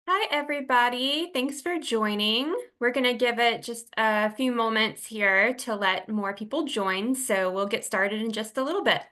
Hi, everybody. Thanks for joining. We're going to give it just a few moments here to let more people join, so we'll get started in just a little bit.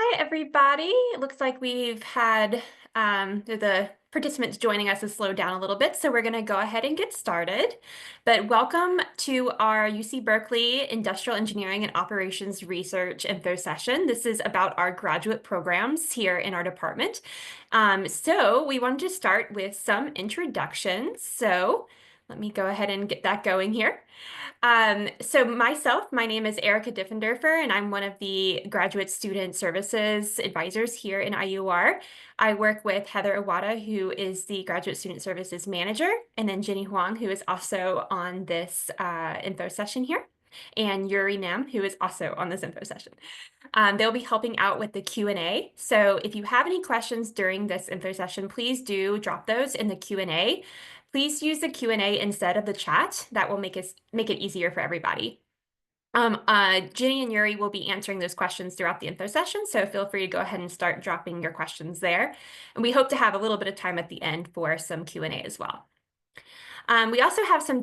Hi, everybody. It looks like we've had the participants joining us has slowed down a little bit, so we're going to go ahead and get started. But welcome to our UC Berkeley Industrial Engineering and Operations Research Info session. This is about our graduate programs here in our department. So we wanted to start with some introductions. So let me go ahead and get that going here. My name is Erica Diffenderfer, and I'm one of the Graduate Student Services Advisors here in IEOR. I work with Heather Iwata, who is the Graduate Student Services Manager, and then Jenny Huang, who is also on this info session here, and Yuri Nam, who is also on this info session. They'll be helping out with the Q&A. So if you have any questions during this info session, please do drop those in the Q&A. Please use the Q&A instead of the chat. That will make it easier for everybody. Ginny and Yuri will be answering those questions throughout the info session, so feel free to go ahead and start dropping your questions there. And we hope to have a little bit of time at the end for some Q&A as well. We also have some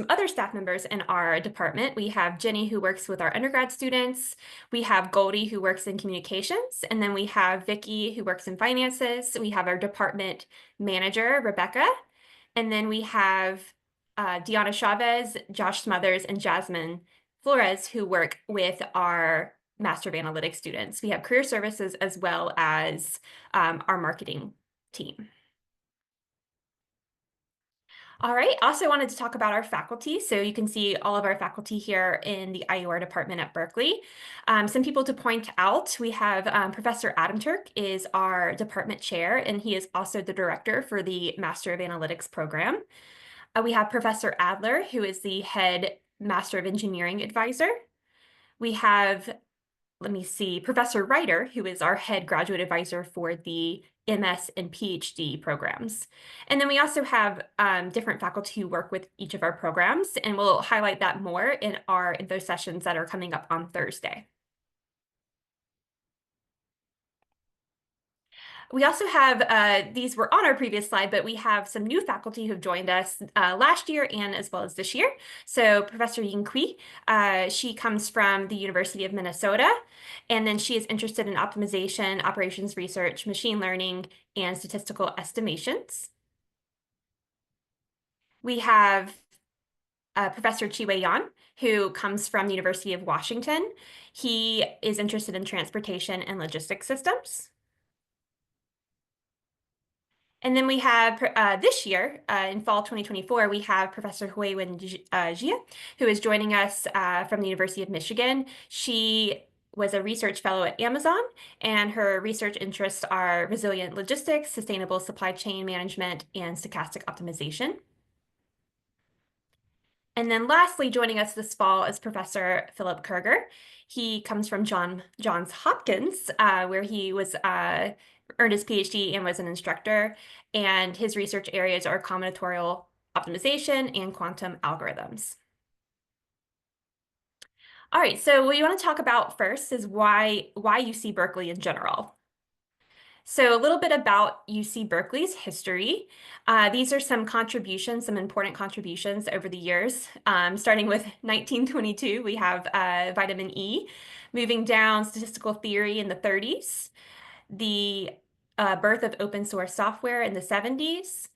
other staff members in our department. We have Jenny, who works with our undergrad students. We have Goldie, who works in communications. And then we have Vicky, who works in finances. We have our department manager, Rebecca. And then we have Deanna Chavez, Josh Smothers, and Jasmine Flores, who work with our Master of Analytics students. We have career services as well as our marketing team. All right, also wanted to talk about our faculty. So you can see all of our faculty here in the IEOR department at Berkeley. Some people to point out, we have Professor Adam Turk is our department chair, and he is also the director for the Master of Analytics program. We have Professor Adler, who is the head Master of Engineering advisor. We have, Professor Ryder, who is our head graduate advisor for the MS and PhD programs. And then we also have different faculty who work with each of our programs, and we'll highlight that more in our info sessions that are coming up on Thursday. We also have, these were on our previous slide, but we have some new faculty who've joined us last year and as well as this year. So Professor Ying Kui, she comes from the University of Minnesota, and then she is interested in optimization, operations research, machine learning, and statistical estimations. We have Professor Chi-Wei Yan, who comes from the University of Washington. He is interested in transportation and logistics systems. And then we have this year, in fall 2024, we have Professor Huiwen Jia, who is joining us from the University of Michigan. She was a research fellow at Amazon, and her research interests are resilient logistics, sustainable supply chain management, and stochastic optimization. And then lastly, joining us this fall is Professor Philip Kerger. He comes from Johns Hopkins, where he was earned his PhD and was an instructor. And his research areas are combinatorial optimization and quantum algorithms. All right, so what you want to talk about first is why UC Berkeley in general. So a little bit about UC Berkeley's history. These are some contributions, some important contributions over the years. Starting with 1922, we have vitamin E. Moving down, statistical theory in the 30s. The birth of open source software in the 70s.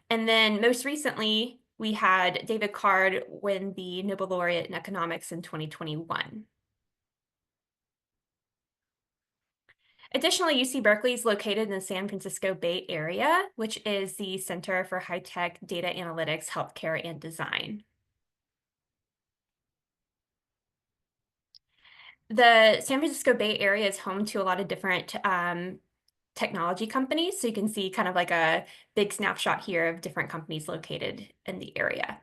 And then most recently, we had David Card win the Nobel laureate in economics in 2021. Additionally, UC Berkeley is located in the San Francisco Bay Area, which is the Center for High-Tech Data Analytics, Healthcare, and Design. The San Francisco Bay Area is home to a lot of different technology companies. So you can see kind of like a big snapshot here of different companies located in the area.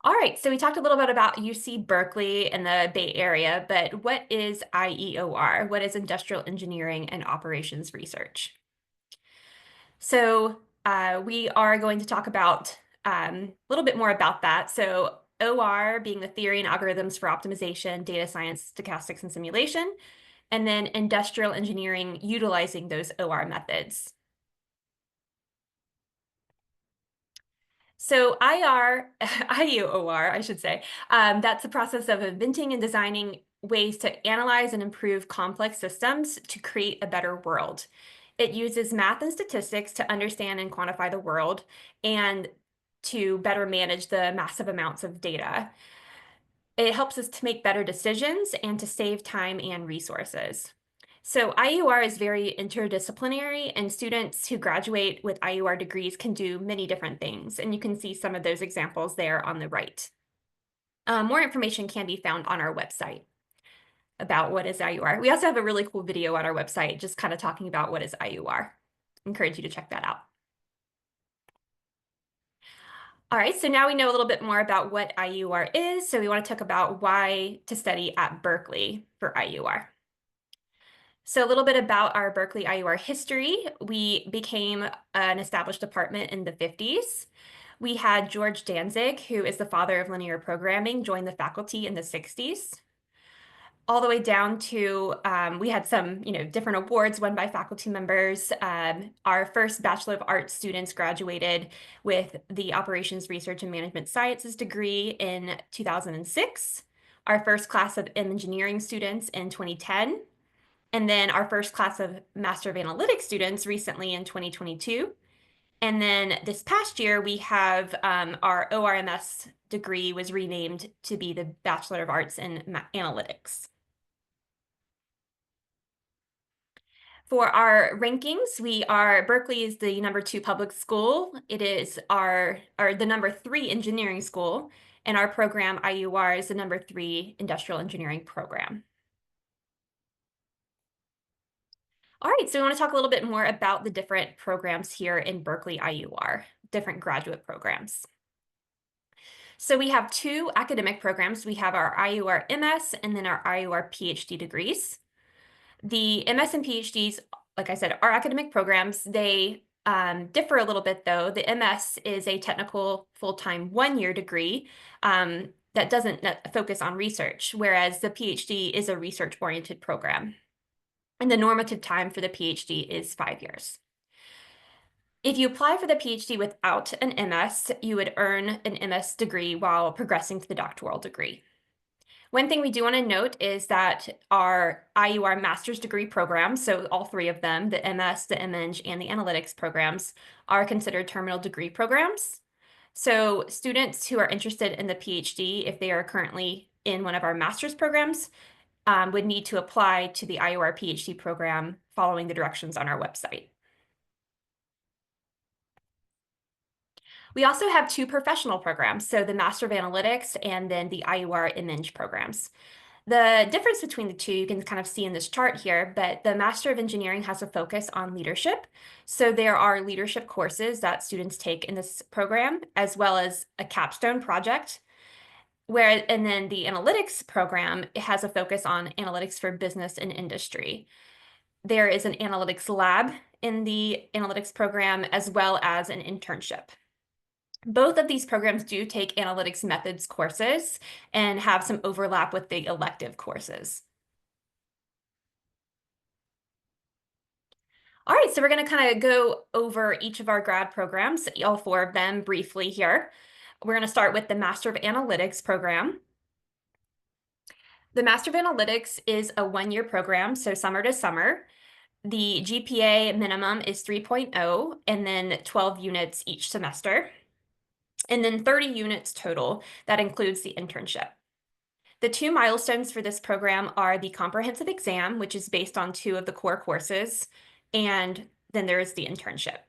All right, so we talked a little bit about UC Berkeley and the Bay Area, but what is IEOR? What is Industrial Engineering and Operations Research? So we are going to talk about a little bit more about that. So OR being the theory and algorithms for optimization, data science, stochastics, and simulation, and then industrial engineering utilizing those OR methods. So IEOR, I should say, that's the process of inventing and designing ways to analyze and improve complex systems to create a better world. It uses math and statistics to understand and quantify the world and to better manage the massive amounts of data. It helps us to make better decisions and to save time and resources. So IUR is very interdisciplinary, and students who graduate with IUR degrees can do many different things, and you can see some of those examples there on the right. More information can be found on our website about what is IUR. We also have a really cool video on our website just kind of talking about what is IUR. Encourage you to check that out. All right, so now we know a little bit more about what IUR is, so we want to talk about why to study at Berkeley for IUR. So a little bit about our Berkeley IEOR history. We became an established department in the 50s. We had George Danzig, who is the father of linear programming, join the faculty in the 60s. All the way down to, we had some, different awards won by faculty members. Our first Bachelor of Arts students graduated with the Operations Research and Management Sciences degree in 2006. Our first class of engineering students in 2010. And then our first class of Master of Analytics students recently in 2022. And then this past year, we have our ORMS degree was renamed to be the Bachelor of Arts in Analytics. For our rankings, Berkeley is the #2 public school. It is the #3 engineering school, and our program IUR is the #3 industrial engineering program. All right, so we want to talk a little bit more about the different programs here in Berkeley IUR, different graduate programs. So we have two academic programs. We have our IUR MS and then our IUR PhD degrees. The MS and PhDs, like I said, are academic programs. They differ a little bit though. The MS is a technical full-time 1-year degree that doesn't focus on research, whereas the PhD is a research-oriented program. And the normative time for the PhD is 5 years. If you apply for the PhD without an MS, you would earn an MS degree while progressing to the doctoral degree. One thing we do want to note is that our IUR master's degree programs, so all three of them, the MS, the MEng, and the analytics programs, are considered terminal degree programs. So students who are interested in the PhD, if they are currently in one of our master's programs, would need to apply to the IUR PhD program following the directions on our website. We also have two professional programs, so the Master of Analytics and then the IUR MEng programs. The difference between the two you can kind of see in this chart here, but the Master of Engineering has a focus on leadership. So there are leadership courses that students take in this program, as well as a capstone project. And then the analytics program, it has a focus on analytics for business and industry. There is an analytics lab in the analytics program, as well as an internship. Both of these programs do take analytics methods courses and have some overlap with the elective courses. All right, so we're going to kind of go over each of our grad programs, all four of them briefly here. We're going to start with the Master of Analytics program. The Master of Analytics is a 1-year program, so summer to summer. The GPA minimum is 3.0 and then 12 units each semester, and then 30 units total. That includes the internship. The two milestones for this program are the comprehensive exam, which is based on 2 of the core courses, and then there is the internship.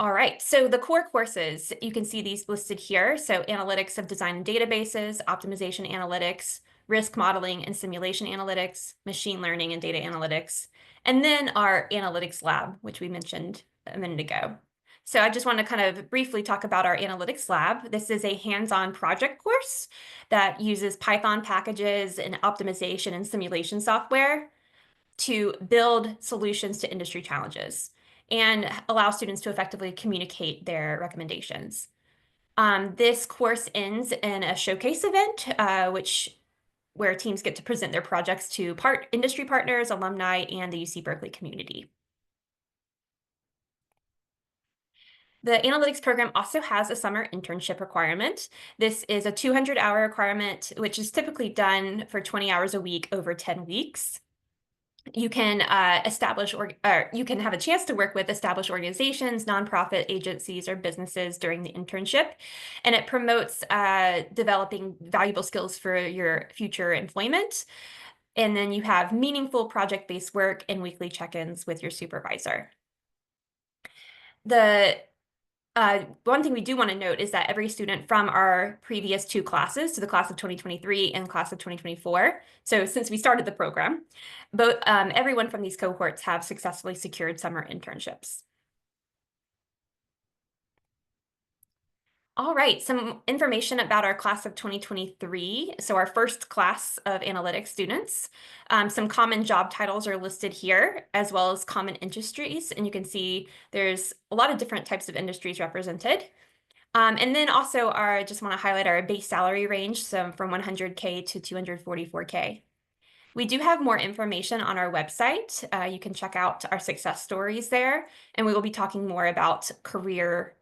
All right, so the core courses, you can see these listed here. So analytics of design and databases, optimization analytics, risk modeling and simulation analytics, machine learning and data analytics, and then our analytics lab, which we mentioned a minute ago. So I just want to kind of briefly talk about our analytics lab. This is a hands-on project course that uses Python packages and optimization and simulation software to build solutions to industry challenges and allow students to effectively communicate their recommendations. This course ends in a showcase event, where teams get to present their projects to industry partners, alumni, and the UC Berkeley community. The analytics program also has a summer internship requirement. This is a 200-hour requirement, which is typically done for 20 hours a week over 10 weeks. You can you can have a chance to work with established organizations, nonprofit agencies, or businesses during the internship, and it promotes developing valuable skills for your future employment. And then you have meaningful project-based work and weekly check-ins with your supervisor. One thing we do want to note is that every student from our previous two classes, so the class of 2023 and class of 2024, so since we started the program, everyone from these cohorts have successfully secured summer internships. All right, some information about our class of 2023. So our first class of analytics students. Some common job titles are listed here, as well as common industries. And you can see there's a lot of different types of industries represented. And then also just want to highlight our base salary range, so from 100K to 244K. We do have more information on our website. You can check out our success stories there, and we will be talking more about career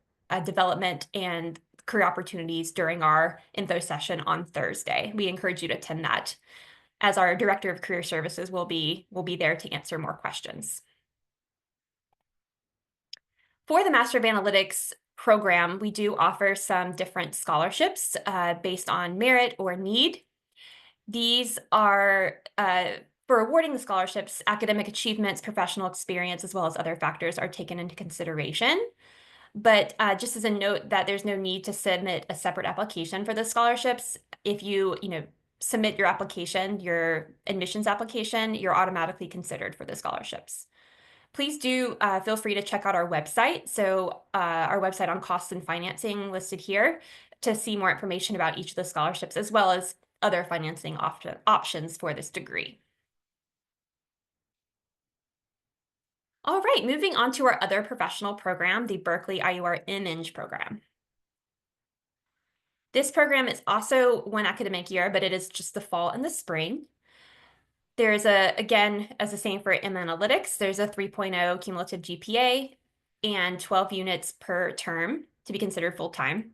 development and career opportunities during our info session on Thursday. We encourage you to attend that, as our Director of Career Services will be there to answer more questions. For the Master of Analytics program, we do offer some different scholarships based on merit or need. These are for awarding the scholarships, academic achievements, professional experience, as well as other factors are taken into consideration. But just as a note that there's no need to submit a separate application for the scholarships. If you submit your application, your admissions application, you're automatically considered for the scholarships. Please do feel free to check out our website. So our website on costs and financing listed here to see more information about each of the scholarships, as well as other financing options for this degree. All right, moving on to our other professional program, the Berkeley IEOR MEng program. This program is also one academic year, but it is just the fall and the spring. There's again, as the same for MAnalytics, there's a 3.0 cumulative GPA and 12 units per term to be considered full-time.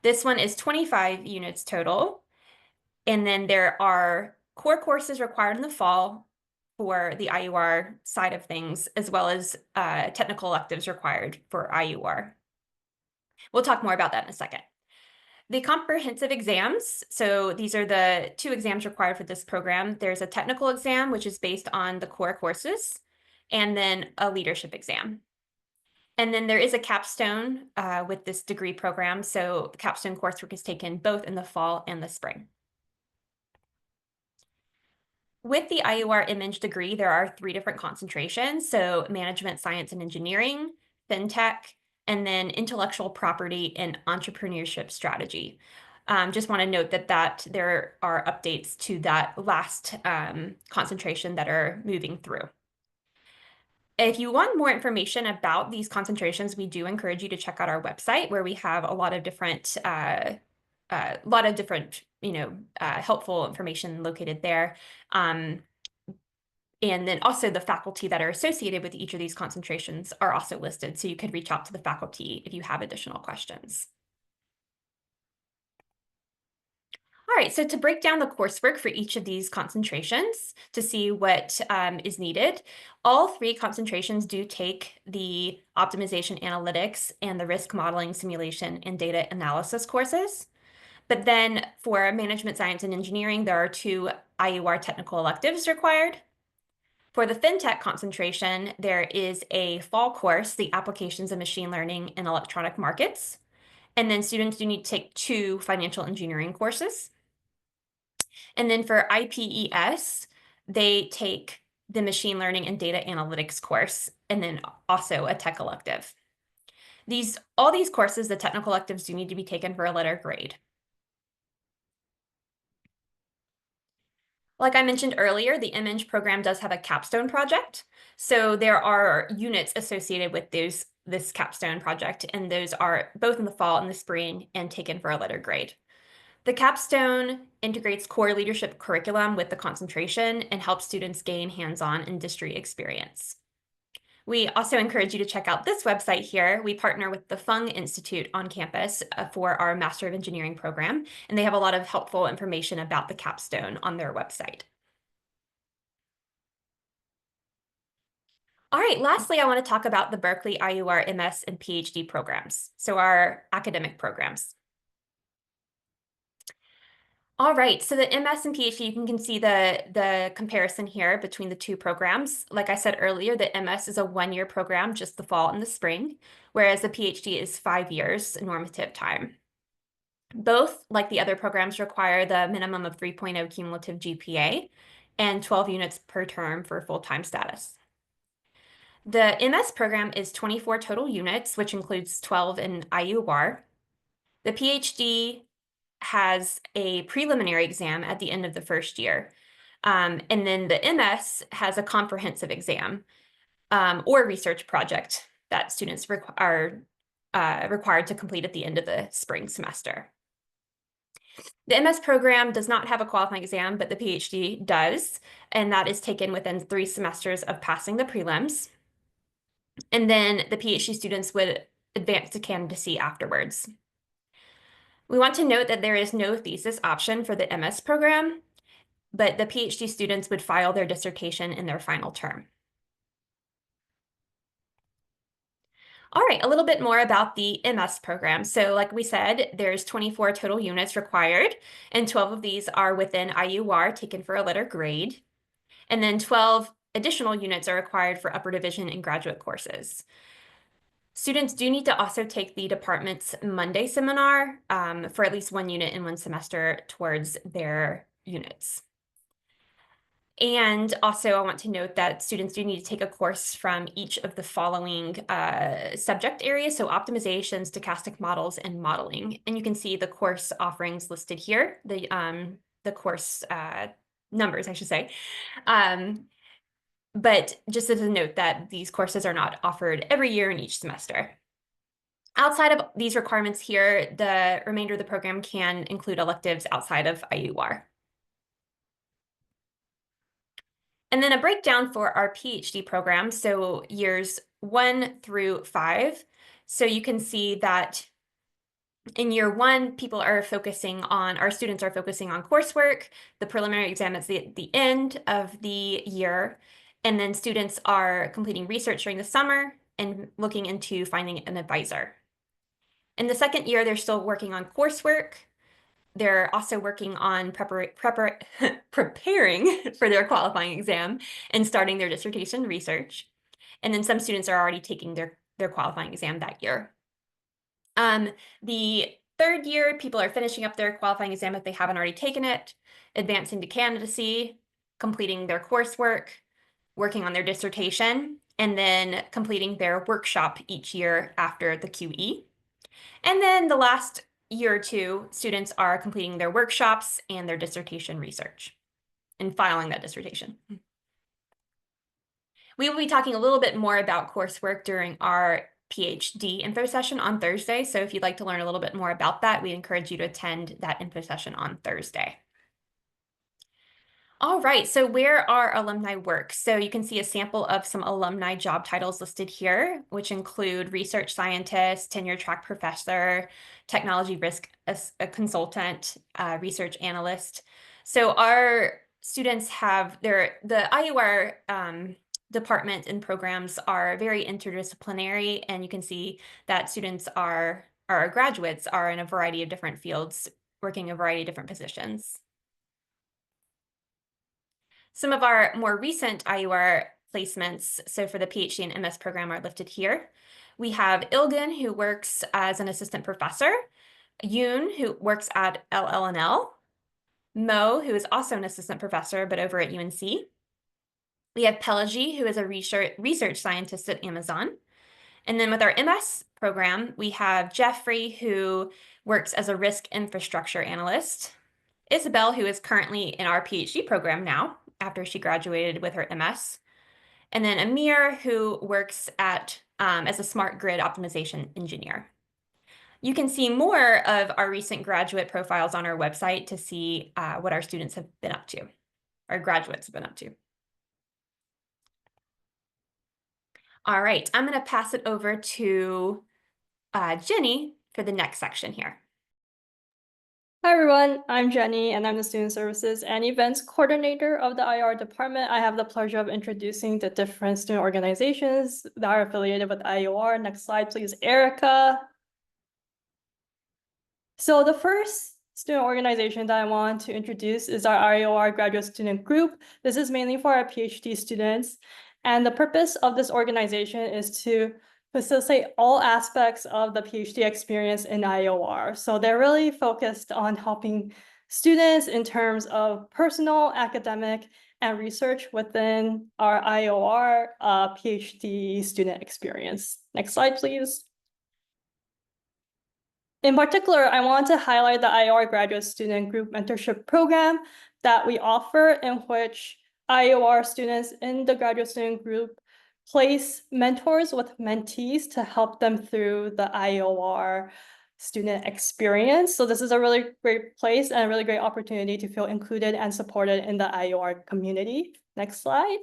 This one is 25 units total. And then there are core courses required in the fall for the IEOR side of things, as well as technical electives required for IEOR. We'll talk more about that in a second. The comprehensive exams, so these are the two exams required for this program. There's a technical exam, which is based on the core courses, and then a leadership exam. And then there is a capstone with this degree program, so the capstone coursework is taken both in the fall and the spring. With the IEOR MEng degree, there are 3 different concentrations, so management, science, and engineering, fintech, and then intellectual property and entrepreneurship strategy. Just want to note that there are updates to that last concentration that are moving through. If you want more information about these concentrations, we do encourage you to check out our website, where we have a lot of different helpful information located there. And then also the faculty that are associated with each of these concentrations are also listed, so you could reach out to the faculty if you have additional questions. All right, so to break down the coursework for each of these concentrations to see what is needed, all 3 concentrations do take the optimization analytics and the risk modeling, simulation, and data analysis courses. But then for management science and engineering, there are 2 IEOR technical electives required. For the FinTech concentration, there is a fall course, the Applications of Machine Learning in Electronic Markets. And then students do need to take 2 financial engineering courses. And then for IPES, they take the Machine Learning and Data Analytics course, and then also a tech elective. All these courses, the technical electives, do need to be taken for a letter grade. Like I mentioned earlier, the MEng program does have a capstone project. So there are units associated with this capstone project, and those are both in the fall and the spring and taken for a letter grade. The capstone integrates core leadership curriculum with the concentration and helps students gain hands-on industry experience. We also encourage you to check out this website here. We partner with the Fung Institute on campus for our Master of Engineering program, and they have a lot of helpful information about the capstone on their website. All right, lastly, I want to talk about the Berkeley IEOR MS and PhD programs, so our academic programs. All right, so the MS and PhD, you can see the comparison here between the 2 programs. Like I said earlier, the MS is a 1-year program, just the fall and the spring, whereas the PhD is 5 years normative time. Both, like the other programs, require the minimum of 3.0 cumulative GPA and 12 units per term for full-time status. The MS program is 24 total units, which includes 12 in IUR. The PhD has a preliminary exam at the end of the first year. And then the MS has a comprehensive exam or research project that students are required to complete at the end of the spring semester. The MS program does not have a qualifying exam, but the PhD does, and that is taken within 3 semesters of passing the prelims. And then the PhD students would advance to candidacy afterwards. We want to note that there is no thesis option for the MS program, but the PhD students would file their dissertation in their final term. All right, a little bit more about the MS program. So like we said, there's 24 total units required, and 12 of these are within IUR, taken for a letter grade. And then 12 additional units are required for upper division and graduate courses. Students do need to also take the department's Monday seminar for at least 1 unit in 1 semester towards their units. And also, I want to note that students do need to take a course from each of the following subject areas, so optimization, stochastic models, and modeling. And you can see the course offerings listed here, the course numbers, I should say. But just as a note that these courses are not offered every year in each semester. Outside of these requirements here, the remainder of the program can include electives outside of IUR. And then a breakdown for our PhD program, so years 1 through 5. So you can see that in year 1, our students are focusing on coursework. The preliminary exam is at the end of the year. And then students are completing research during the summer and looking into finding an advisor. In the second year, they're still working on coursework. They're also working on preparing for their qualifying exam and starting their dissertation research. And then some students are already taking their qualifying exam that year. The third year, people are finishing up their qualifying exam if they haven't already taken it, advancing to candidacy, completing their coursework, working on their dissertation, and then completing their workshop each year after the QE. And then the last year or 2, students are completing their workshops and their dissertation research and filing that dissertation. We will be talking a little bit more about coursework during our PhD info session on Thursday. So if you'd like to learn a little bit more about that, we encourage you to attend that info session on Thursday. All right, so where our alumni work. So you can see a sample of some alumni job titles listed here, which include research scientist, tenure track professor, technology risk consultant, research analyst. So our students have the IUR department and programs are very interdisciplinary, and you can see that students our graduates are in a variety of different fields, working a variety of different positions. Some of our more recent IUR placements, so for the PhD and MS program, are listed here. We have Ilgun, who works as an assistant professor, Yoon, who works at LL&L, Mo, who is also an assistant professor, but over at UNC. We have Pelagie, who is a research scientist at Amazon. And then with our MS program, we have Jeffrey, who works as a risk infrastructure analyst, Isabel, who is currently in our PhD program now, after she graduated with her MS, and then Amir, who works at as a smart grid optimization engineer. You can see more of our recent graduate profiles on our website to see what our students have been up to, our graduates have been up to. All right, I'm going to pass it over to Jenny for the next section here. Hi everyone, I'm Jenny and I'm the Student Services and Events Coordinator of the IEOR department. I have the pleasure of introducing the different student organizations that are affiliated with IEOR. Next slide, please, Erica. So the first student organization that I want to introduce is our IEOR graduate student group. This is mainly for our PhD students. And the purpose of this organization is to facilitate all aspects of the PhD experience in IEOR. So they're really focused on helping students in terms of personal, academic, and research within our IEOR PhD student experience. Next slide, please. In particular, I want to highlight the IEOR graduate student group mentorship program that we offer, in which IEOR students in the graduate student group place mentors with mentees to help them through the IEOR student experience. So this is a really great place and a really great opportunity to feel included and supported in the IEOR community. Next slide.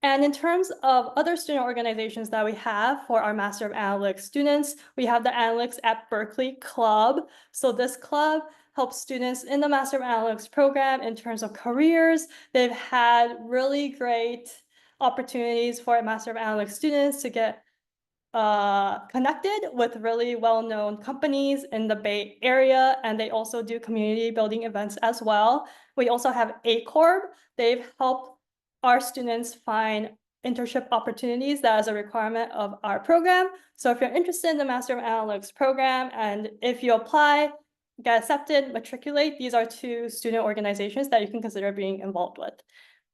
And in terms of other student organizations that we have for our Master of Analytics students, we have the Analytics at Berkeley Club. So this club helps students in the Master of Analytics program in terms of careers. They've had really great opportunities for Master of Analytics students to get connected with really well-known companies in the Bay Area, and they also do community building events as well. We also have ACORB. They've helped our students find internship opportunities that is a requirement of our program. So if you're interested in the Master of Analytics program, and if you apply, get accepted, matriculate, these are two student organizations that you can consider being involved with.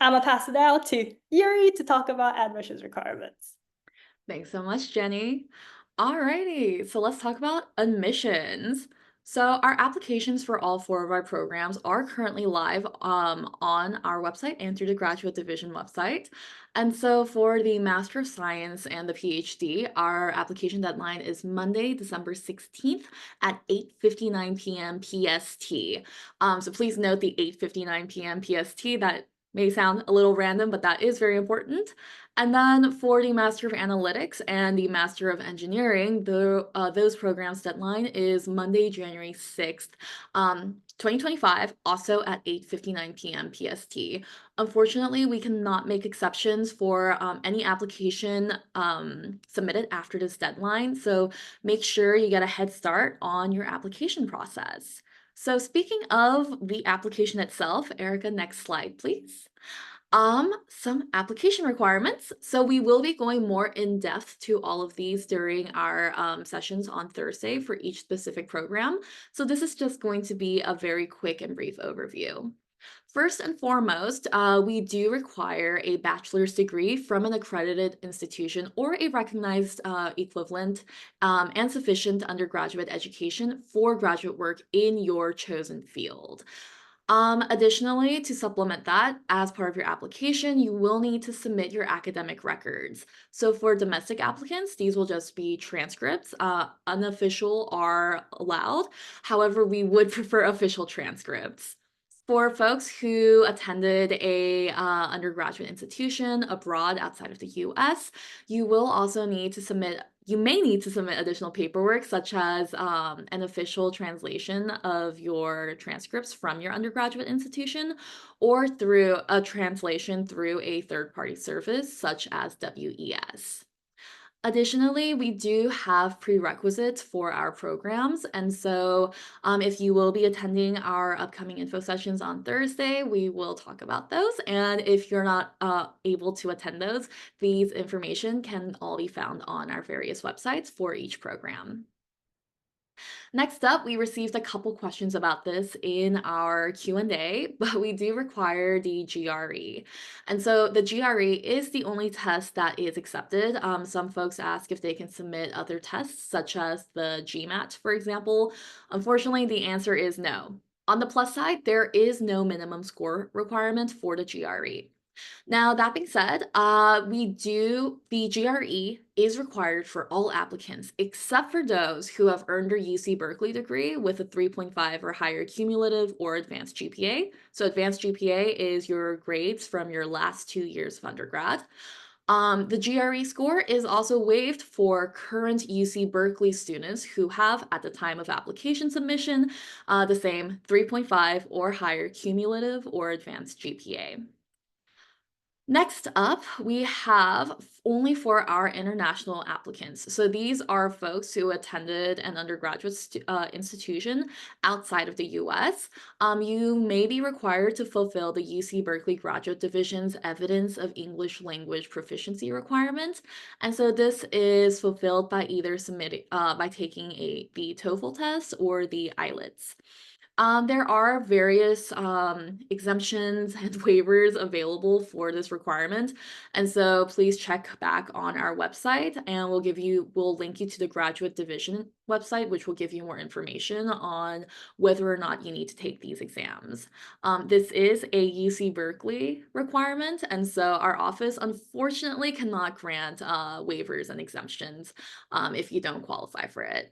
I'm gonna pass it out to Yuri to talk about admissions requirements. Thanks so much, Jenny. Alrighty, so let's talk about admissions. So our applications for all 4 of our programs are currently live on our website and through the Graduate Division website. And so for the Master of Science and the PhD, our application deadline is Monday, December 16th at 8:59 p.m. PST. So please note the 8:59 p.m. PST. That may sound a little random, but that is very important. And then for the Master of Analytics and the Master of Engineering, those programs deadline is Monday, January 6th, 2025, also at 8:59 p.m. PST. Unfortunately, we cannot make exceptions for any application submitted after this deadline, so make sure you get a head start on your application process. So speaking of the application itself, Erica, next slide, please. Some application requirements. So we will be going more in depth to all of these during our sessions on Thursday for each specific program. So this is just going to be a very quick and brief overview. First and foremost, we do require a bachelor's degree from an accredited institution or a recognized equivalent and sufficient undergraduate education for graduate work in your chosen field. Additionally, to supplement that, as part of your application, you will need to submit your academic records. So for domestic applicants, these will just be transcripts. Unofficial are allowed. However, we would prefer official transcripts. For folks who attended a undergraduate institution abroad outside of the US, you will also need to submit, you may need to submit additional paperwork, such as an official translation of your transcripts from your undergraduate institution, or through a translation through a third-party service, such as WES. Additionally, we do have prerequisites for our programs. And so if you will be attending our upcoming info sessions on Thursday, we will talk about those. And if you're not able to attend those, these information can all be found on our various websites for each program. Next up, we received a couple questions about this in our Q&A, but we do require the GRE. And so the GRE is the only test that is accepted. Some folks ask if they can submit other tests, such as the GMAT, for example. Unfortunately, the answer is no. On the plus side, there is no minimum score requirement for the GRE. Now, that being said, the GRE is required for all applicants except for those who have earned their UC Berkeley degree with a 3.5 or higher cumulative or advanced GPA. So advanced GPA is your grades from your last 2 years of undergrad. The GRE score is also waived for current UC Berkeley students who have, at the time of application submission, the same 3.5 or higher cumulative or advanced GPA. Next up, we have only for our international applicants. So these are folks who attended an undergraduate institution outside of the US. You may be required to fulfill the UC Berkeley Graduate Division's evidence of English language proficiency requirements. And so this is fulfilled by either by taking the TOEFL test or the IELTS. There are various exemptions and waivers available for this requirement. And so please check back on our website and we'll link you to the graduate division website, which will give you more information on whether or not you need to take these exams. This is a UC Berkeley requirement, and so our office unfortunately cannot grant waivers and exemptions if you don't qualify for it.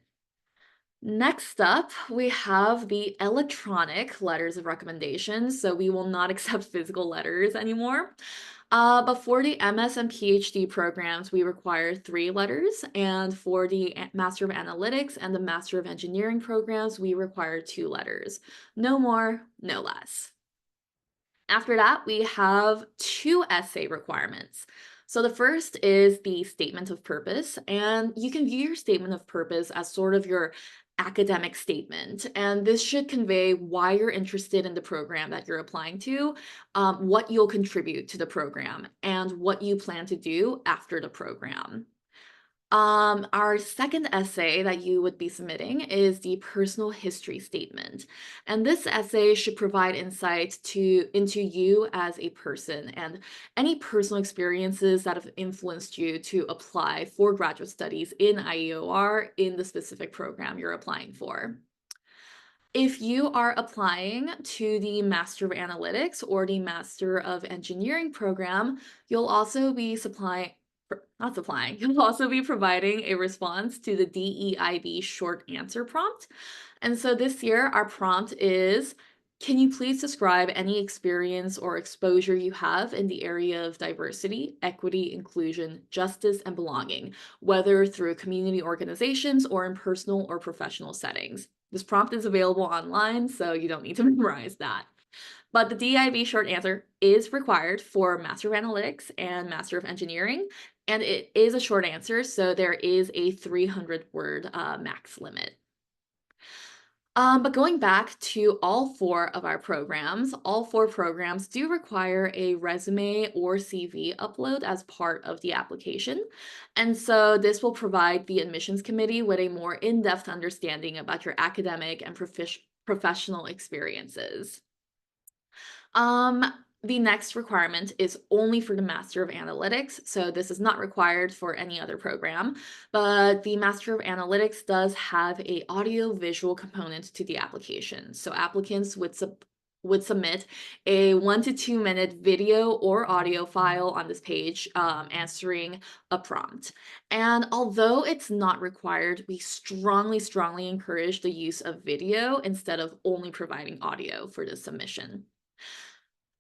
Next up, we have the electronic letters of recommendation. So we will not accept physical letters anymore. But for the MS and PhD programs, we require 3 letters. And for the Master of Analytics and the Master of Engineering programs, we require 2 letters. No more, no less. After that, we have 2 essay requirements. So the first is the statement of purpose, and you can view your statement of purpose as sort of your academic statement. And this should convey why you're interested in the program that you're applying to, what you'll contribute to the program, and what you plan to do after the program. Our second essay that you would be submitting is the personal history statement. And this essay should provide insight into you as a person and any personal experiences that have influenced you to apply for graduate studies in IEOR in the specific program you're applying for. If you are applying to the Master of Analytics or the Master of Engineering program, you'll also be you'll also be providing a response to the DEIB short answer prompt. And so this year, our prompt is, can you please describe any experience or exposure you have in the area of diversity, equity, inclusion, justice, and belonging, whether through community organizations or in personal or professional settings? This prompt is available online, so you don't need to memorize that. But the DIB short answer is required for Master of Analytics and Master of Engineering, and it is a short answer, so there is a 300-word max limit. But going back to all 4 of our programs, all 4 programs do require a resume or CV upload as part of the application. And so this will provide the admissions committee with a more in-depth understanding about your academic and professional experiences. The next requirement is only for the Master of Analytics, so this is not required for any other program, but the Master of Analytics does have a audio-visual component to the application. So applicants would submit a 1 to 2 minute video or audio file on this page answering a prompt. And although it's not required, we strongly encourage the use of video instead of only providing audio for this submission.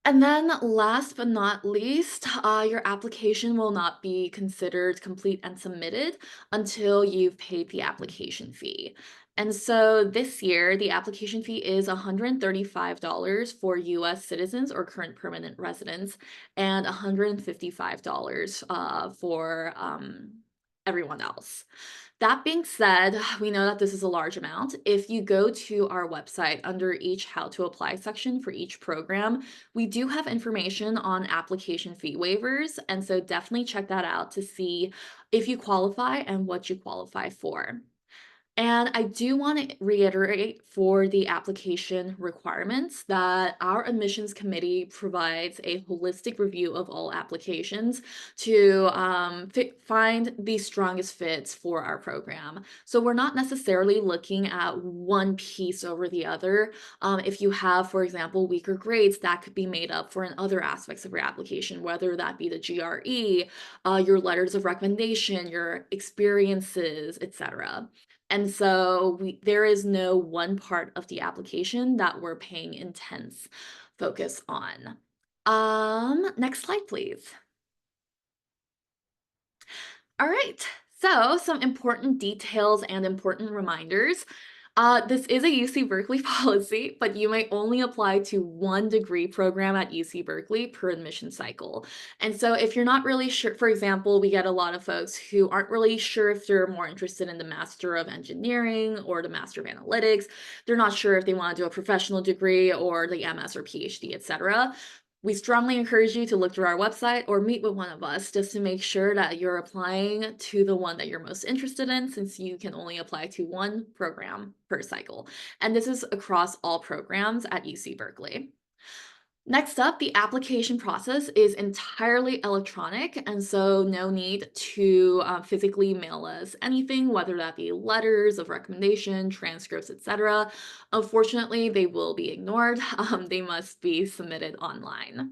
And then last but not least, your application will not be considered complete and submitted until you've paid the application fee. And so this year, the application fee is $135 for US citizens or current permanent residents and $155 for everyone else. That being said, we know that this is a large amount. If you go to our website under each how to apply section for each program, we do have information on application fee waivers. And so definitely check that out to see if you qualify and what you qualify for. And I do want to reiterate for the application requirements that our admissions committee provides a holistic review of all applications to find the strongest fits for our program. So we're not necessarily looking at one piece over the other. If you have, for example, weaker grades, that could be made up for in other aspects of your application, whether that be the GRE, your letters of recommendation, your experiences, etc. And so there is no one part of the application that we're paying intense focus on. Next slide, please. All right, so some important details and important reminders. This is a UC Berkeley policy, but you may only apply to one degree program at UC Berkeley per admission cycle. And so if you're not really sure, for example, we get a lot of folks who aren't really sure if they're more interested in the Master of Engineering or the Master of Analytics. They're not sure if they want to do a professional degree or the MS or PhD, etc. We strongly encourage you to look through our website or meet with one of us just to make sure that you're applying to the one that you're most interested in, since you can only apply to one program per cycle. And this is across all programs at UC Berkeley. Next up, the application process is entirely electronic, and so no need to physically mail us anything, whether that be letters of recommendation, transcripts, etc. Unfortunately, they will be ignored. They must be submitted online.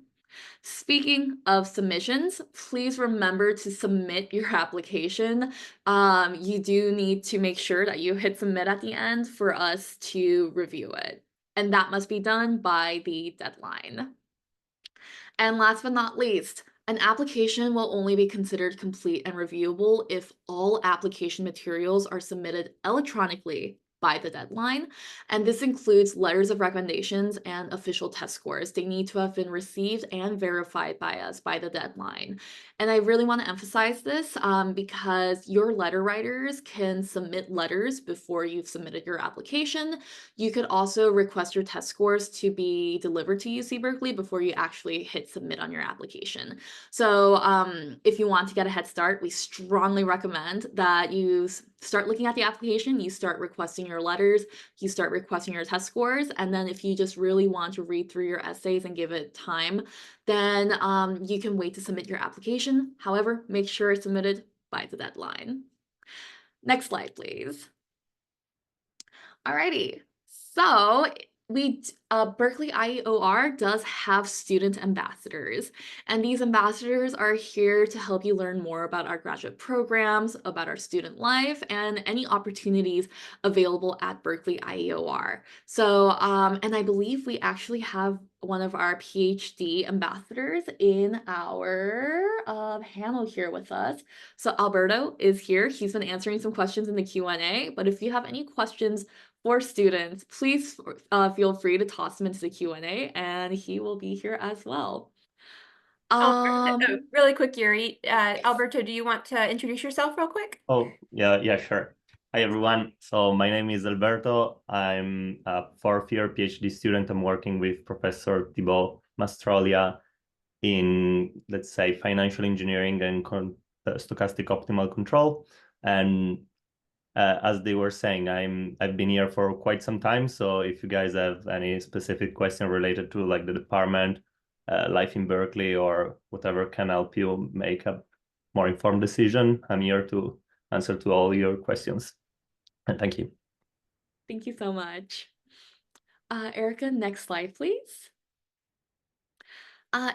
Speaking of submissions, please remember to submit your application. You do need to make sure that you hit submit at the end for us to review it. And that must be done by the deadline. And last but not least, an application will only be considered complete and reviewable if all application materials are submitted electronically by the deadline. And this includes letters of recommendations and official test scores. They need to have been received and verified by us by the deadline. And I really want to emphasize this because your letter writers can submit letters before you've submitted your application. You could also request your test scores to be delivered to UC Berkeley before you actually hit submit on your application. So if you want to get a head start, we strongly recommend that you start looking at the application, you start requesting your letters, you start requesting your test scores, and then if you just really want to read through your essays and give it time, then you can wait to submit your application. However, make sure it's submitted by the deadline. Next slide, please. Alrighty, so Berkeley IEOR does have student ambassadors, and these ambassadors are here to help you learn more about our graduate programs, about our student life, and any opportunities available at Berkeley IEOR. So, and I believe we actually have one of our PhD ambassadors in our panel here with us. So Alberto is here. He's been answering some questions in the Q&A, but if you have any questions for students, please feel free to toss them into the Q&A, and he will be here as well. Really quick, Yuri. Alberto, do you want to introduce yourself real quick? Oh, yeah, sure. Hi, everyone. So my name is Alberto. I'm a fourth-year PhD student. I'm working with Professor Thibaut Mastrolia in, let's say, financial engineering and stochastic optimal control. And as they were saying, I've been here for quite some time. So if you guys have any specific question related to like the department, life in Berkeley, or whatever can help you make a more informed decision, I'm here to answer to all your questions. And thank you. Thank you so much. Erica, next slide, please.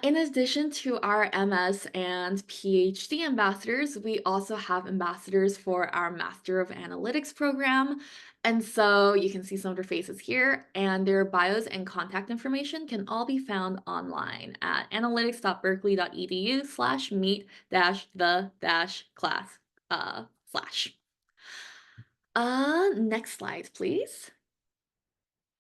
In addition to our MS and PhD ambassadors, we also have ambassadors for our Master of Analytics program. And so you can see some of their faces here, and their bios and contact information can all be found online at analytics.berkeley.edu/meet-the-class/. Next slide, please.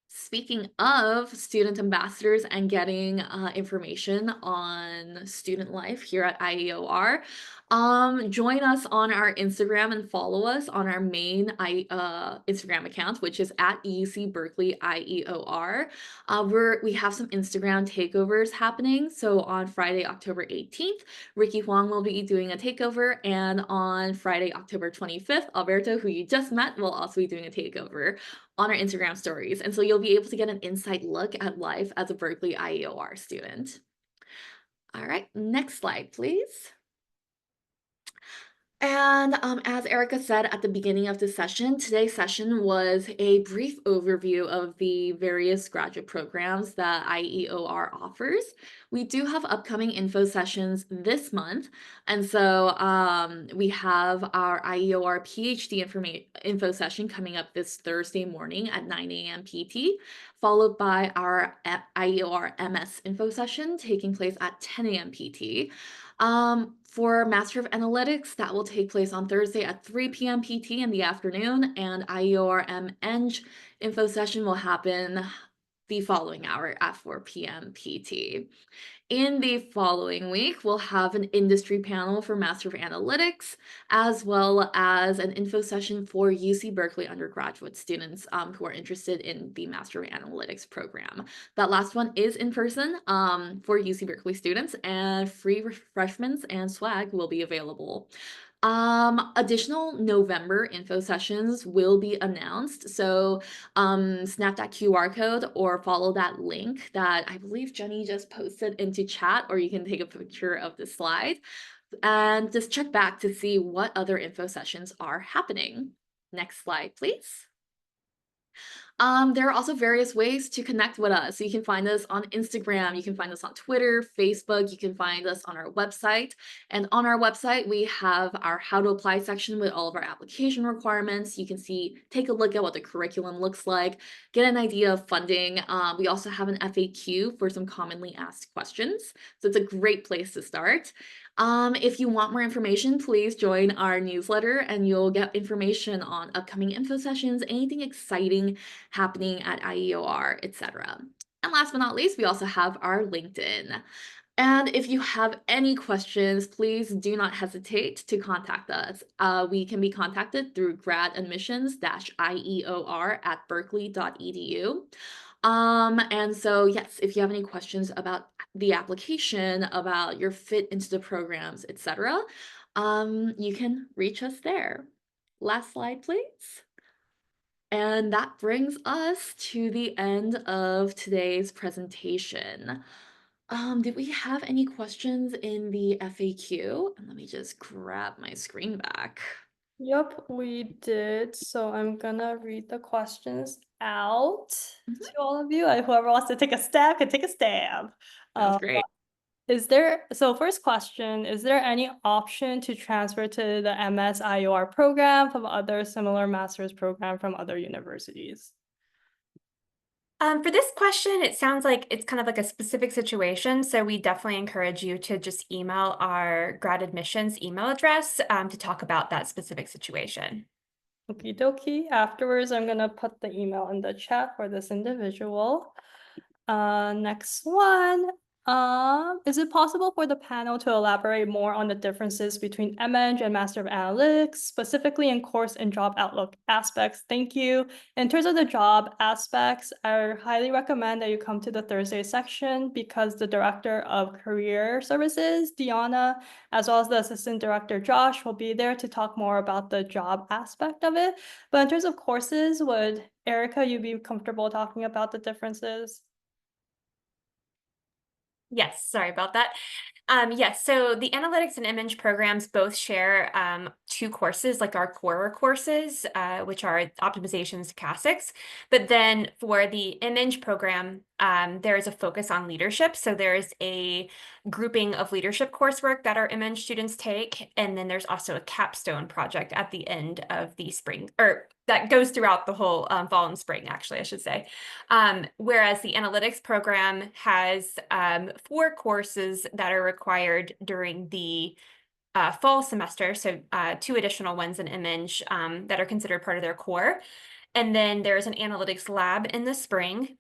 Speaking of student ambassadors and getting information on student life here at IEOR, Join us on our Instagram and follow us on our main Instagram account, which is at UC Berkeley IEOR. We have some Instagram takeovers happening. So on Friday, October 18th, Ricky Huang will be doing a takeover, and on Friday, October 25th, Alberto, who you just met, will also be doing a takeover on our Instagram stories. And so you'll be able to get an inside look at life as a Berkeley IEOR student. All right, next slide, please. And as Erica said at the beginning of the session, today's session was a brief overview of the various graduate programs that IEOR offers. We do have upcoming info sessions this month, and so we have our IEOR PhD info session coming up this Thursday morning at 9 a.m. PT, followed by our IEOR MS info session taking place at 10 a.m. PT. For Master of Analytics, that will take place on Thursday at 3 p.m. PT in the afternoon, and IEOR MEng info session will happen the following hour at 4 p.m. PT. In the following week, we'll have an industry panel for Master of Analytics, as well as an info session for UC Berkeley undergraduate students who are interested in the Master of Analytics program. That last one is in person for UC Berkeley students, and free refreshments and swag will be available. Additional November info sessions will be announced. So snap that QR code or follow that link that I believe Jenny just posted into chat, or you can take a picture of the slide and just check back to see what other info sessions are happening. Next slide, please. There are also various ways to connect with us. So you can find us on Instagram, you can find us on Twitter, Facebook, you can find us on our website. And on our website, we have our how to apply section with all of our application requirements. You can take a look at what the curriculum looks like, get an idea of funding. We also have an FAQ for some commonly asked questions. So it's a great place to start. If you want more information, please join our newsletter and you'll get information on upcoming info sessions, anything exciting happening at IEOR, etc. And last but not least, we also have our LinkedIn. And if you have any questions, please do not hesitate to contact us. We can be contacted through gradadmissions-ior@berkeley.edu. And so, yes, if you have any questions about the application, about your fit into the programs, etc., you can reach us there. Last slide, please. And that brings us to the end of today's presentation. Did we have any questions in the FAQ? And let me just grab my screen back. Yep, we did. So I'm gonna read the questions out to all of you. And whoever wants to take a stab can take a stab. That's great. First question, is there any option to transfer to the MS IOR program from other similar master's program from other universities? For this question, it sounds like it's kind of like a specific situation. So we definitely encourage you to just email our grad admissions email address to talk about that specific situation. Okie dokie. Afterwards, I'm gonna put the email in the chat for this individual. Next one. Is it possible for the panel to elaborate more on the differences between MEng and Master of Analytics, specifically in course and job outlook aspects? Thank you. In terms of the job aspects, I highly recommend that you come to the Thursday section because the Director of Career Services, Deanna, as well as the Assistant Director, Josh, will be there to talk more about the job aspect of it. But in terms of courses, would Erica, you be comfortable talking about the differences? Yes, sorry about that. Yes, so the analytics and MEng programs both share 2 courses, like our core courses, which are optimization and stochastics. But then for the MEng program, there is a focus on leadership. So there's a grouping of leadership coursework that our MEng students take. And then there's also a capstone project at the end of the spring, or that goes throughout the whole fall and spring, actually, I should say. Whereas the analytics program has 4 courses that are required during the fall semester, so 2 additional ones in MEng that are considered part of their core. And then there's an analytics lab in the spring.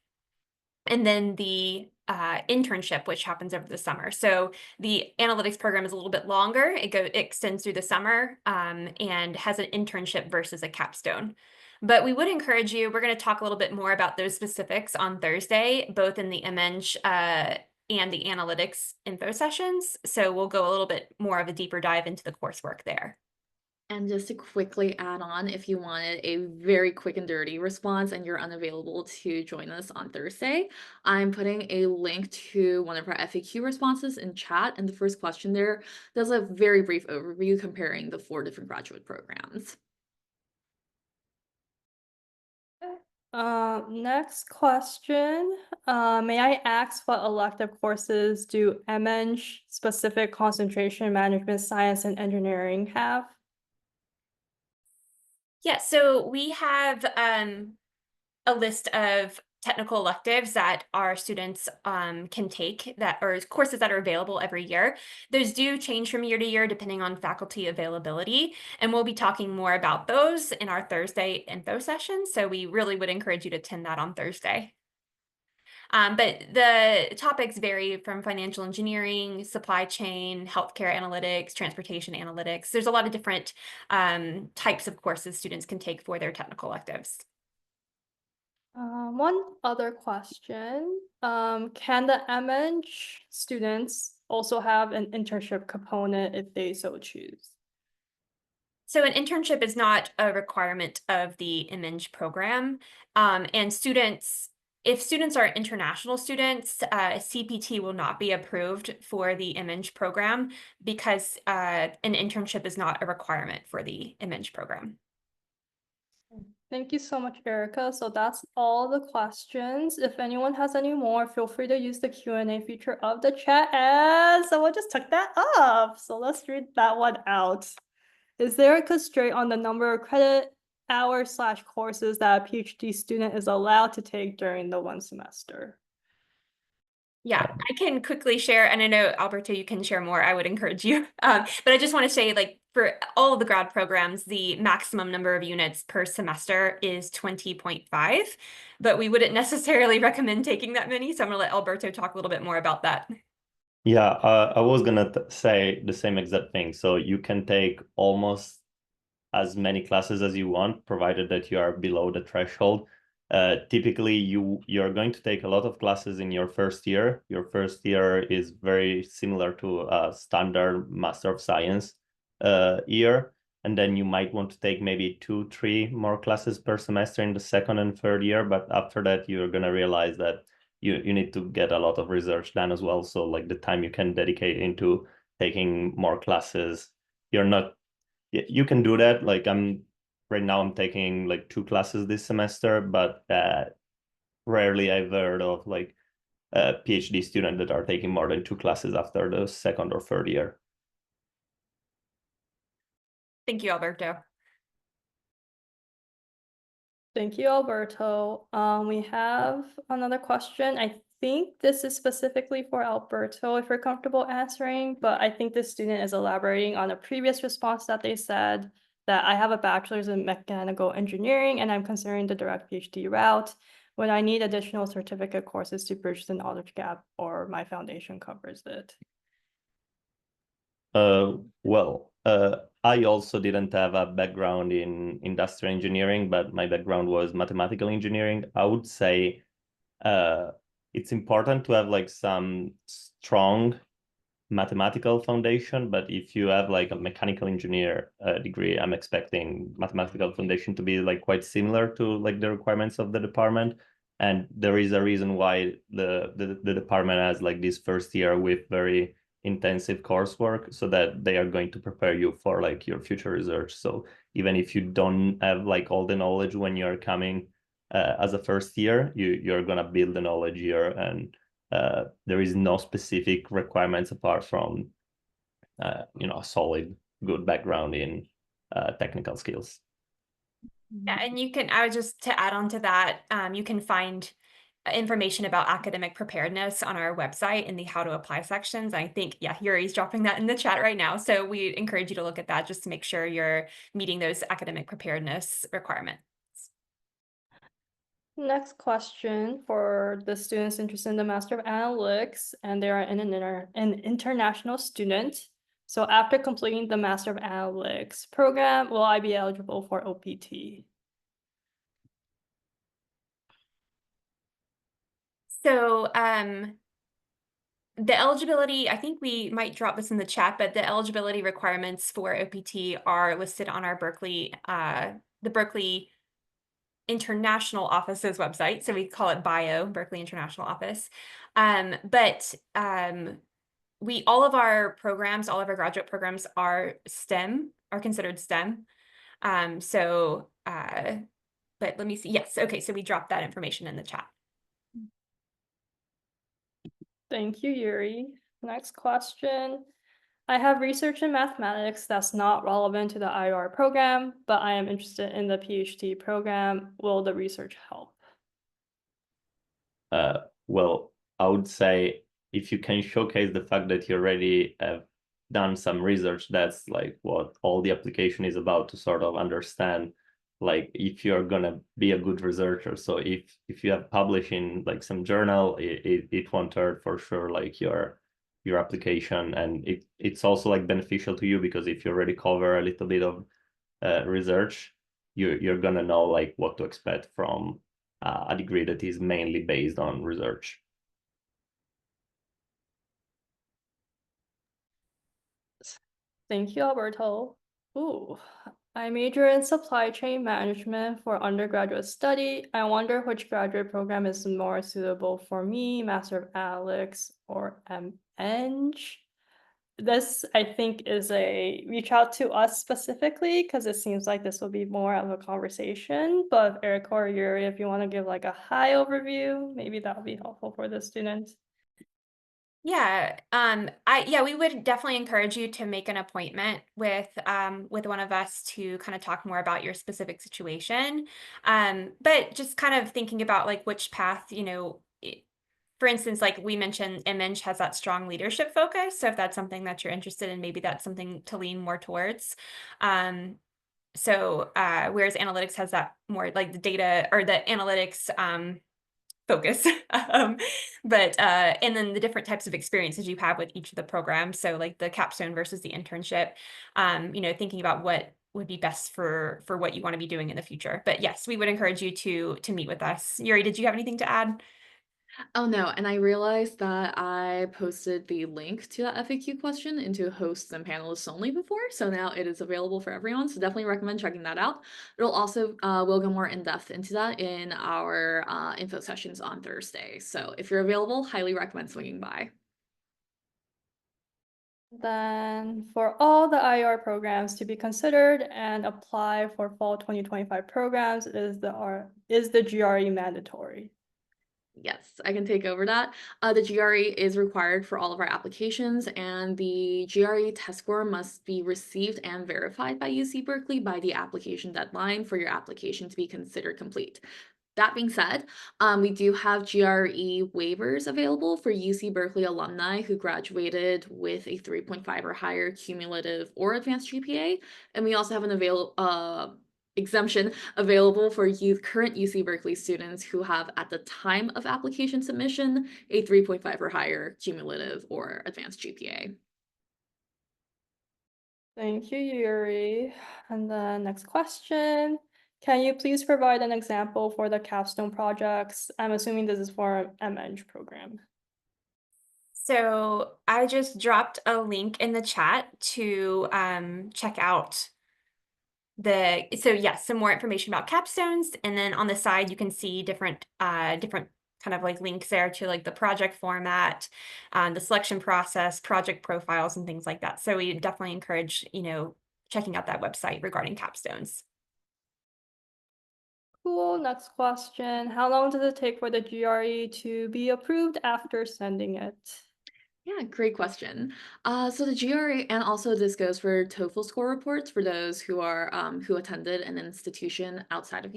And then the internship, which happens over the summer. So the analytics program is a little bit longer. It extends through the summer and has an internship versus a capstone. But we would encourage you, we're going to talk a little bit more about those specifics on Thursday, both in the MEng and the analytics info sessions. So we'll go a little bit more of a deeper dive into the coursework there. And just to quickly add on, if you wanted a very quick and dirty response and you're unavailable to join us on Thursday, I'm putting a link to one of our FAQ responses in chat. And the first question there does a very brief overview comparing the 4 different graduate programs. Next question. May I ask what elective courses do MEng, specific concentration management science and engineering have? Yeah, so we have a list of technical electives that our students can take or courses that are available every year. Those do change from year to year depending on faculty availability, and we'll be talking more about those in our Thursday info session. So we really would encourage you to attend that on Thursday. But the topics vary from financial engineering, supply chain, healthcare analytics, transportation analytics. There's a lot of different types of courses students can take for their technical electives. One other question. Can the MEng students also have an internship component if they so choose? So an internship is not a requirement of the MEng program. And if students are international students, CPT will not be approved for the MEng program because an internship is not a requirement for the MEng program. Thank you so much, Erica. So that's all the questions. If anyone has any more, feel free to use the Q&A feature of the chat. And someone just took that up. So let's read that one out. Is there a constraint on the number of credit hours / courses that a PhD student is allowed to take during the 1 semester? Yeah, I can quickly share, and I know, Alberto, you can share more. I would encourage you. But I just want to say, like, for all of the grad programs, the maximum number of units per semester is 20.5, but we wouldn't necessarily recommend taking that many. So I'm going to let Alberto talk a little bit more about that. Yeah, I was gonna say the same exact thing. So you can take almost as many classes as you want, provided that you are below the threshold. Typically, you're going to take a lot of classes in your first year. Your first year is very similar to a standard Master of Science year. And then you might want to take maybe 2-3 more classes per semester in the second and third year. But after that, you're going to realize that you need to get a lot of research done as well. So like the time you can dedicate into taking more classes, you can do that. Like right now I'm taking like 2 classes this semester, but rarely I've heard of like a PhD student that are taking more than 2 classes after the second or third year. Thank you, Alberto. Thank you, Alberto. We have another question. I think this is specifically for Alberto, if you're comfortable answering, but I think this student is elaborating on a previous response that they said that I have a bachelor's in mechanical engineering and I'm considering the direct PhD route. Would I need additional certificate courses to bridge the knowledge gap, or my foundation covers it? I also didn't have a background in industrial engineering, but my background was mathematical engineering. I would say it's important to have like some strong mathematical foundation, but if you have like a mechanical engineer degree, I'm expecting mathematical foundation to be like quite similar to like the requirements of the department. And there is a reason why the department has like this first year with very intensive coursework, so that they are going to prepare you for like your future research. So even if you don't have like all the knowledge when you're coming as a first year, you're gonna build the knowledge here, and there is no specific requirements apart from a solid, good background in technical skills. Yeah, and I would just to add on to that, you can find information about academic preparedness on our website in the how to apply sections. I think, yeah, Yuri's dropping that in the chat right now. So we encourage you to look at that just to make sure you're meeting those academic preparedness requirements. Next question for the students interested in the Master of Analytics, and they are an international student. So after completing the Master of Analytics program, will I be eligible for OPT? So the eligibility, I think we might drop this in the chat, but the eligibility requirements for OPT are listed on our the Berkeley International Office's website. So we call it BIO, Berkeley International Office. But all of our programs, all of our graduate programs are considered STEM. But let me see. Yes, okay, so we dropped that information in the chat. Thank you, Yuri. Next question. I have research in mathematics that's not relevant to the IEOR program, but I am interested in the PhD program. Will the research help? Well, I would say if you can showcase the fact that you already have done some research, that's like what all the application is about, to sort of understand like if you're gonna be a good researcher. So if you have published in like some journal, it won't hurt for sure like your application, and it's also like beneficial to you, because if you already cover a little bit of research, you're gonna know like what to expect from a degree that is mainly based on research. Thank you, Alberto. Ooh, I major in supply chain management for undergraduate study. I wonder which graduate program is more suitable for me, Master of Analytics or MEng. This, I think, is a reach out to us specifically, because it seems like this will be more of a conversation. But Eric or Yuri, if you want to give like a high overview, maybe that would be helpful for the students. Yeah, we would definitely encourage you to make an appointment with one of us to kind of talk more about your specific situation. But just kind of thinking about like which path, for instance, like we mentioned, MEng has that strong leadership focus. So if that's something that you're interested in, maybe that's something to lean more towards. Whereas analytics has that more like the data or the analytics focus. And then the different types of experiences you have with each of the programs. So like the capstone versus the internship, thinking about what would be best for what you want to be doing in the future. But yes, we would encourage you to meet with us. Yuri, did you have anything to add? Oh no, and I realized that I posted the link to that FAQ question into hosts and panelists only before, so now it is available for everyone, so definitely recommend checking that out. It'll also, we'll go more in depth into that in our info sessions on Thursday, so if you're available, highly recommend swinging by. Then for all the IEOR programs to be considered and apply for fall 2025 programs, is the GRE mandatory? Yes, I can take over that. The GRE is required for all of our applications, and the GRE test score must be received and verified by UC Berkeley by the application deadline for your application to be considered complete. That being said, we do have GRE waivers available for UC Berkeley alumni who graduated with a 3.5 or higher cumulative or advanced GPA, and we also have an exemption available for current UC Berkeley students who have, at the time of application submission, a 3.5 or higher cumulative or advanced GPA. Thank you, Yuri. And the next question. Can you please provide an example for the capstone projects? I'm assuming this is for an MEng program. So I just dropped a link in the chat to check out some more information about capstones, and then on the side you can see different kind of like links there to like the project format, the selection process, project profiles, and things like that. So we definitely encourage checking out that website regarding capstones. Cool. Next question. How long does it take for the GRE to be approved after sending it? Yeah, great question. So the GRE, and also this goes for TOEFL score reports for those who are who attended an institution outside of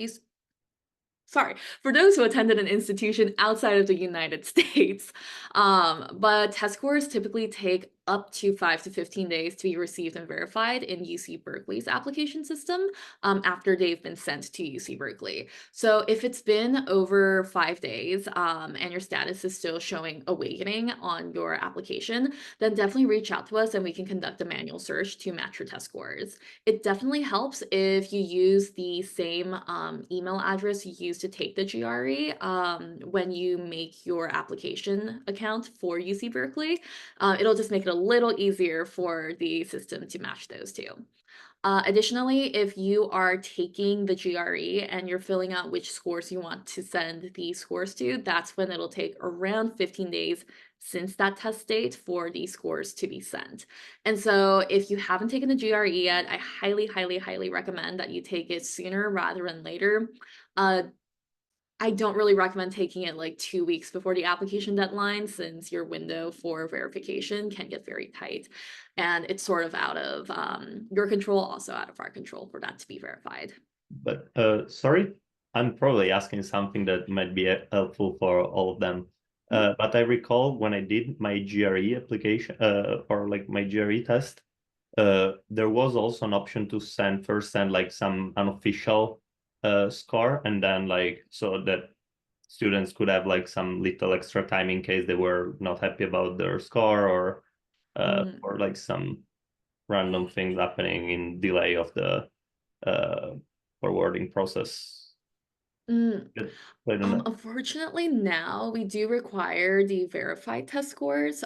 for those who attended an institution outside of the United States. But test scores typically take up to 5 to 15 days to be received and verified in UC Berkeley's application system after they've been sent to UC Berkeley. So if it's been over 5 days and your status is still showing awakening on your application, then definitely reach out to us and we can conduct a manual search to match your test scores. It definitely helps if you use the same email address you use to take the GRE when you make your application account for UC Berkeley. It'll just make it a little easier for the system to match those two. Additionally, if you are taking the GRE and you're filling out which scores you want to send the scores to, that's when it'll take around 15 days since that test date for the scores to be sent. And so if you haven't taken the GRE yet, I highly, highly, highly recommend that you take it sooner rather than later. I don't really recommend taking it like 2 weeks before the application deadline, since your window for verification can get very tight and it's sort of out of your control, also out of our control for that to be verified. But sorry, I'm probably asking something that might be helpful for all of them. But I recall when I did my GRE application or like my GRE test, there was also an option to send like some unofficial score, and then like so that students could have like some little extra time in case they were not happy about their score, or like some random things happening in delay of the forwarding process. Unfortunately, now we do require the verified test scores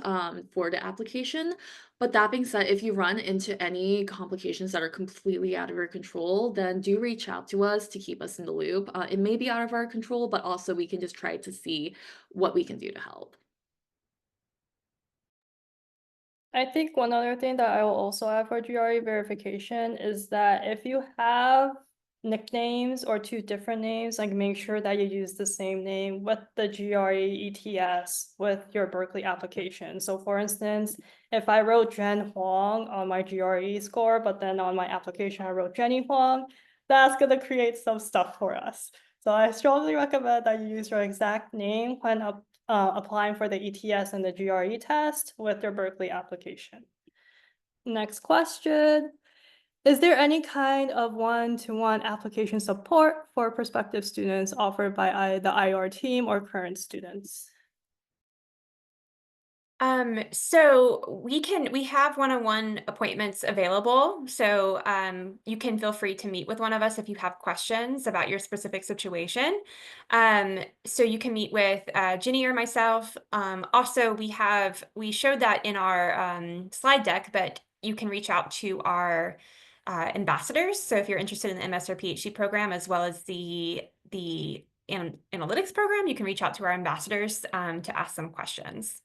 for the application. But that being said, if you run into any complications that are completely out of your control, then do reach out to us to keep us in the loop. It may be out of our control, but also we can just try to see what we can do to help. I think one other thing that I will also have for GRE verification is that if you have nicknames or 2 different names, like make sure that you use the same name with the GRE ETS with your Berkeley application. So for instance, if I wrote Jen Huang on my GRE score, but then on my application I wrote Jenny Huang, that's gonna create some stuff for us. So I strongly recommend that you use your exact name when applying for the ETS and the GRE test with your Berkeley application. Next question. Is there any kind of one-to-one application support for prospective students offered by the IEOR team or current students? So we have one-on-one appointments available. So you can feel free to meet with one of us if you have questions about your specific situation. So you can meet with Ginny or myself. Also, we showed that in our slide deck, but you can reach out to our ambassadors. So if you're interested in the MS or PhD program, as well as the analytics program, you can reach out to our ambassadors to ask some questions.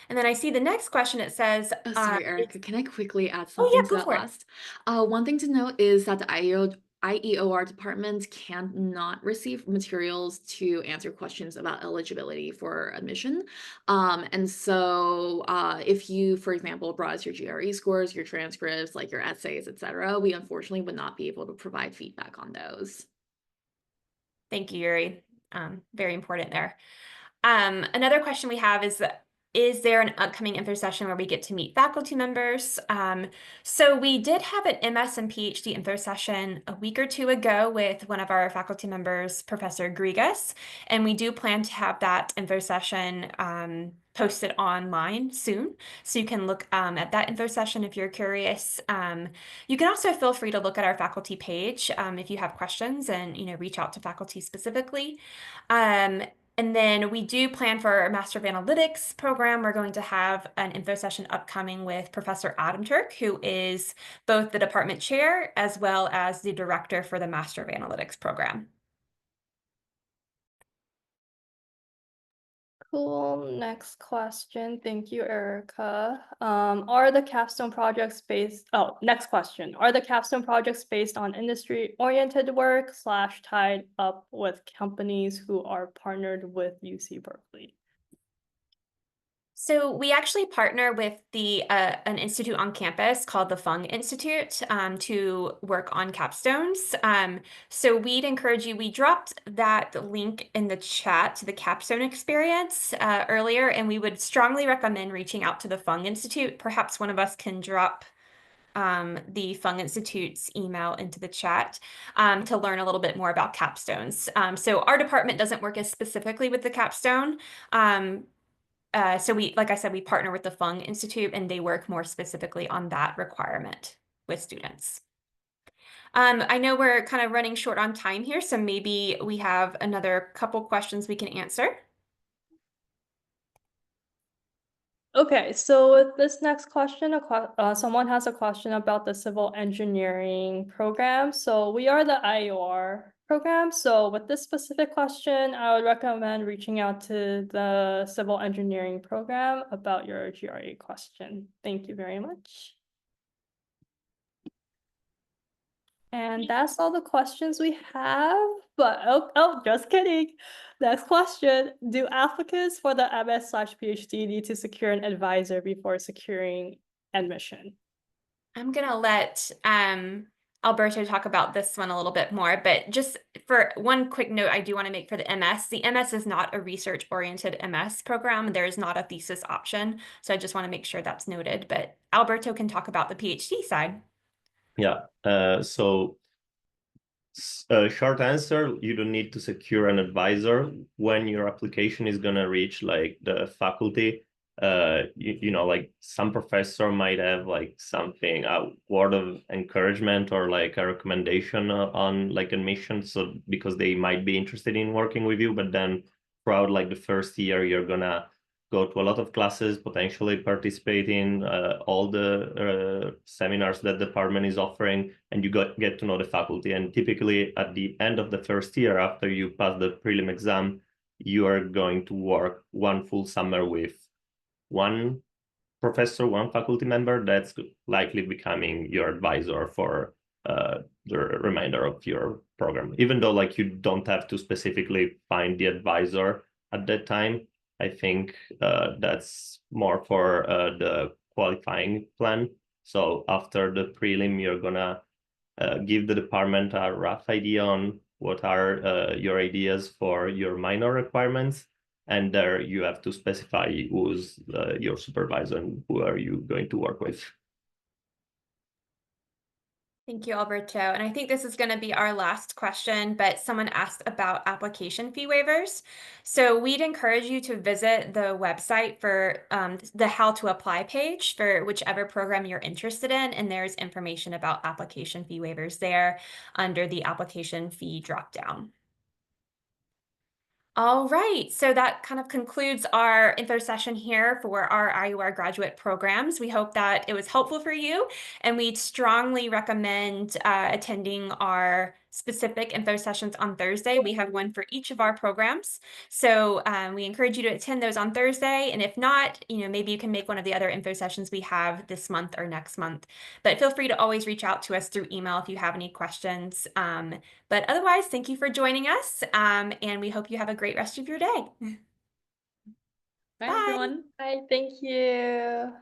And then I see the next question, it says, Oh, sorry, Erica, can I quickly add oh something yeah, to go that for it. last? One thing to note is that the IEOR department cannot receive materials to answer questions about eligibility for admission. And so if you, for example, brought us your GRE scores, your transcripts, like your essays, etc., we unfortunately would not be able to provide feedback on those. Thank you, Yuri. Very important there. Another question we have is there an upcoming info session where we get to meet faculty members? So we did have an MS and PhD info session a week or 2 ago with one of our faculty members, Professor Grigas, and we do plan to have that info session posted online soon. So you can look at that info session if you're curious. You can also feel free to look at our faculty page if you have questions and reach out to faculty specifically. And then we do plan for our Master of Analytics program. We're going to have an info session upcoming with Professor Adam Turk, who is both the department chair as well as the director for the Master of Analytics program. Cool. Next question. Thank you, Erica. Are the capstone projects based? Oh, next question. Are the capstone projects based on industry-oriented work / tied up with companies who are partnered with UC Berkeley? So we actually partner with an institute on campus called the Fung Institute to work on capstones. So we'd encourage you, we dropped that link in the chat to the capstone experience earlier, and we would strongly recommend reaching out to the Fung Institute. Perhaps one of us can drop the Fung Institute's email into the chat to learn a little bit more about capstones. So our department doesn't work as specifically with the capstone. So like I said, we partner with the Fung Institute and they work more specifically on that requirement with students. I know we're kind of running short on time here, so maybe we have another couple questions we can answer. Okay, so with this next question, someone has a question about the civil engineering program. So we are the IEOR program. So with this specific question, I would recommend reaching out to the civil engineering program about your GRE question. Thank you very much. And that's all the questions we have, but just kidding. Next question, do applicants for the MS/PhD need to secure an advisor before securing admission? I'm gonna let Alberto talk about this one a little bit more, but just for one quick note, I do want to make for the MS. The MS is not a research-oriented MS program. There is not a thesis option, so I just want to make sure that's noted. But Alberto can talk about the PhD side. Yeah, short answer, you don't need to secure an advisor when your application is going to reach like the faculty. You know, like some professor might have like something, a word of encouragement or like a recommendation on like admission, so because they might be interested in working with you, but then throughout like the first year, you're gonna go to a lot of classes, potentially participate in all the seminars that the department is offering, and you get to know the faculty. And typically at the end of the first year, after you pass the prelim exam, you are going to work one full summer with one professor, one faculty member that's likely becoming your advisor for the remainder of your program. Even though like you don't have to specifically find the advisor at that time, I think that's more for the qualifying plan. So after the prelim, you're gonna give the department a rough idea on what are your ideas for your minor requirements. And there you have to specify who's your supervisor and who are you going to work with. Thank you, Alberto. And I think this is going to be our last question, but someone asked about application fee waivers. So we'd encourage you to visit the website for the how to apply page for whichever program you're interested in. And there's information about application fee waivers there under the application fee dropdown. All right, so that kind of concludes our info session here for our IEOR graduate programs. We hope that it was helpful for you, and we'd strongly recommend attending our specific info sessions on Thursday. We have one for each of our programs, so we encourage you to attend those on Thursday, and if not, maybe you can make one of the other info sessions we have this month or next month. But feel free to always reach out to us through email if you have any questions. But otherwise, thank you for joining us, and we hope you have a great rest of your day. Bye, Bye. everyone. Bye, thank you.